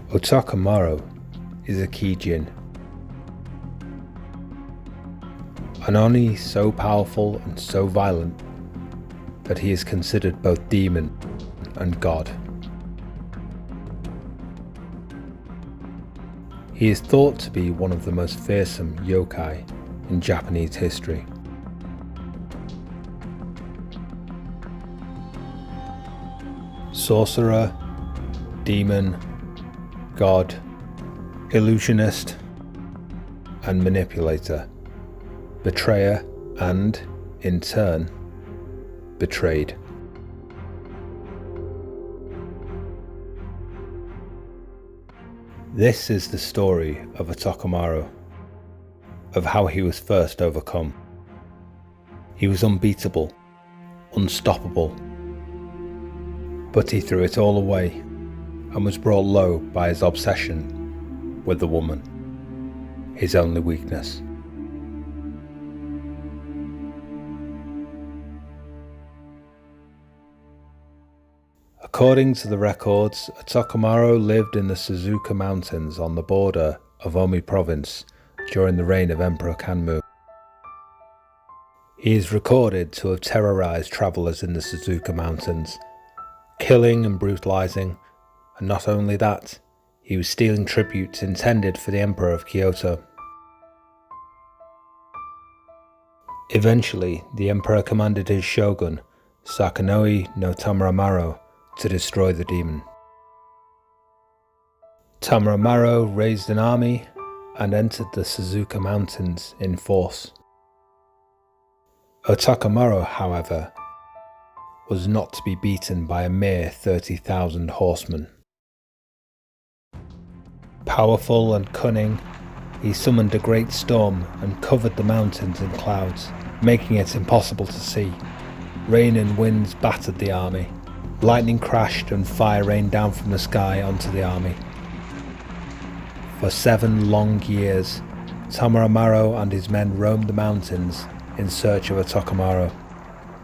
Otakemaru is a Kijin, an Oni so powerful and so violent that he is considered both demon and god. He is thought to be one of the most fearsome yokai in Japanese history. Sorcerer, demon, god, illusionist, and manipulator, betrayer, and, in turn, betrayed. This is the story of Otakemaru, of how he was first overcome. He was unbeatable, unstoppable, but he threw it all away and was brought low by his obsession with the woman, his only weakness. According to the records, Otakemaru lived in the Suzka Mountains on the border of Omi province during the reign of Emperor Kanmu. He is recorded to have terrorized travelers in the Suzka Mountains, killing and brutalizing, and not only that, he was stealing tributes intended for the Emperor of Kyoto. Eventually, the Emperor commanded his shogun, Sakanoue no Tamuramaro, to destroy the demon. Tamuramaro raised an army and entered the Suzka Mountains in force. Otakemaru, however, was not to be beaten by a mere 30,000 horsemen. Powerful and cunning, he summoned a great storm and covered the mountains in clouds, making it impossible to see. Rain and winds battered the army. Lightning crashed and fire rained down from the sky onto the army. For 7 long years, Tamuramaro and his men roamed the mountains in search of Otakemaru,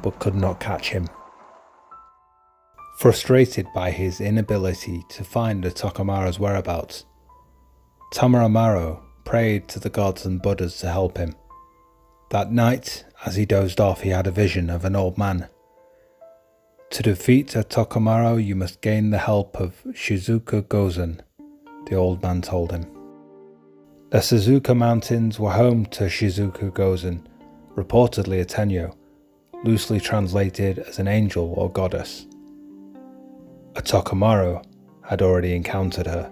but could not catch him. Frustrated by his inability to find Otakemaru's whereabouts, Tamuramaro prayed to the gods and Buddhas to help him. That night, as he dozed off, he had a vision of an old man. To defeat Otakemaru, you must gain the help of Suzka Gozen, the old man told him. The Suzka Mountains were home to Suzka Gozen, reportedly a Tenyo, loosely translated as an angel or goddess. Otakemaru had already encountered her.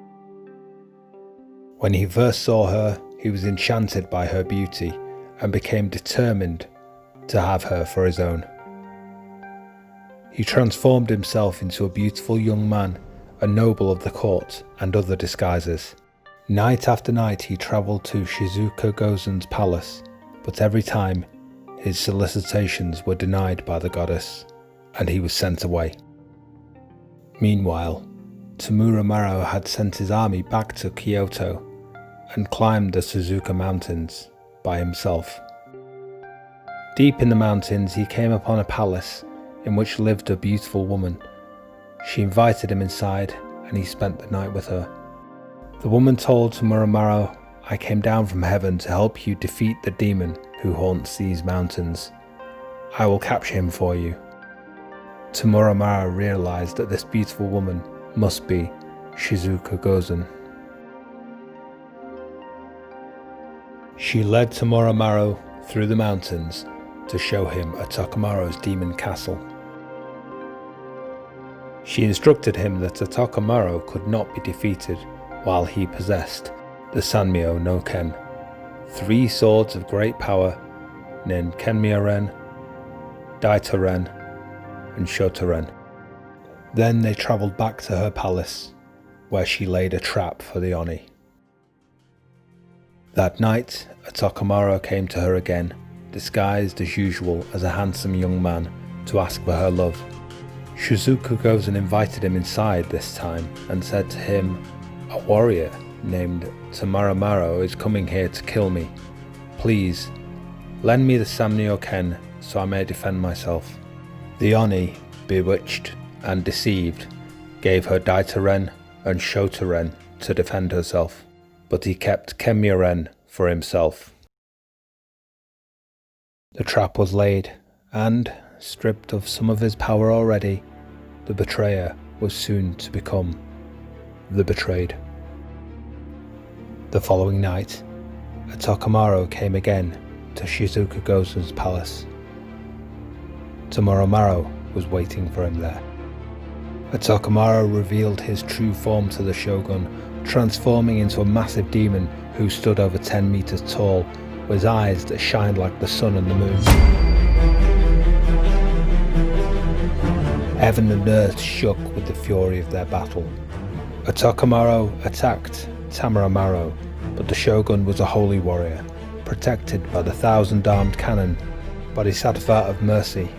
When he first saw her, he was enchanted by her beauty and became determined to have her for his own. He transformed himself into a beautiful young man, a noble of the court, and other disguises. Night after night he travelled to Suzka Gozen's palace, but every time his solicitations were denied by the goddess, and he was sent away. Meanwhile, Tamuramaro had sent his army back to Kyoto and climbed the Suzka Mountains by himself. Deep in the mountains he came upon a palace in which lived a beautiful woman. She invited him inside and he spent the night with her. The woman told Tamuramaro, "I came down from heaven to help you defeat the demon who haunts these mountains. I will capture him for you." Tamuramaro realized that this beautiful woman must be Suzka Gozen. She led Tamuramaro through the mountains to show him Otakemaru's demon castle. She instructed him that Otakemaru could not be defeated while he possessed the Sanmyo no Ken, 3 swords of great power named Kenmyo-ren, Daito-ren, and Shoto-ren. Then they travelled back to her palace, where she laid a trap for the Oni. That night, Otakemaru came to her again, disguised as usual as a handsome young man, to ask for her love. Suzka Gozen invited him inside this time and said to him, "A warrior named Tamuramaro is coming here to kill me. Please, lend me the Sanmyo Ken so I may defend myself." The Oni, bewitched and deceived, gave her Daito-ren and Shoto-ren to defend herself, but he kept Kemura for himself. The trap was laid, and, stripped of some of his power already, the betrayer was soon to become the betrayed. The following night, Otakemaru came again to Suzka Gozen's palace. Tamuramaro was waiting for him there. Otakemaru revealed his true form to the shogun, transforming into a massive demon who stood over 10 meters tall, with eyes that shined like the sun and the moon. Heaven and earth shook with the fury of their battle. Otakemaru attacked Tamuramaro, but the shogun was a holy warrior, protected by the 1,000-armed cannon, Bodhisattva of mercy,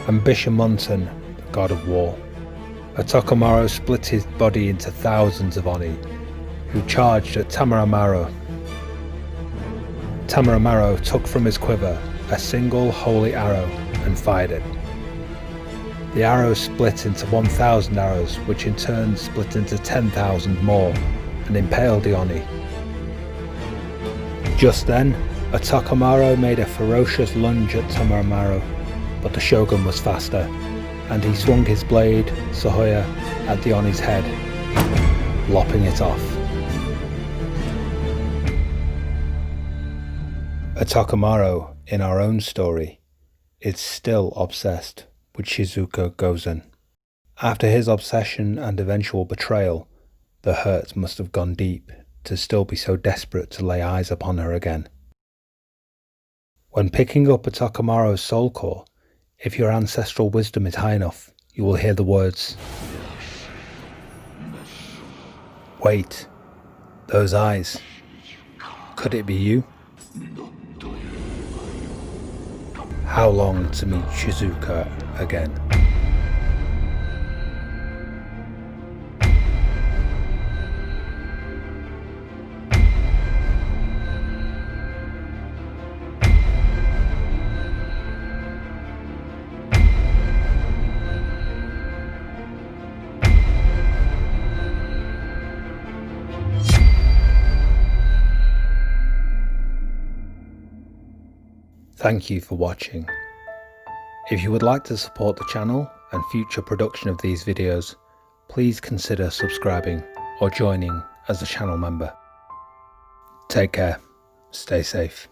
and Bishamonten, the god of war. Otakemaru split his body into thousands of Oni, who charged at Tamuramaro. Tamuramaro took from his quiver a single holy arrow and fired it. The arrow split into 1,000 arrows, which in turn split into 10,000 more, and impaled the Oni. Just then, Otakemaru made a ferocious lunge at Tamuramaro, but the shogun was faster, and he swung his blade, Sahoya, at the Oni's head, lopping it off. Otakemaru, in our own story, is still obsessed with Suzka Gozen. After his obsession and eventual betrayal, the hurt must have gone deep to still be so desperate to lay eyes upon her again. When picking up Otakemaru's soul core, if your ancestral wisdom is high enough, you will hear the words, "Wait, those eyes, could it be you?" How long to meet Suzka again? Thank you for watching. If you would like to support the channel and future production of these videos, please consider subscribing or joining as a channel member. Take care, stay safe.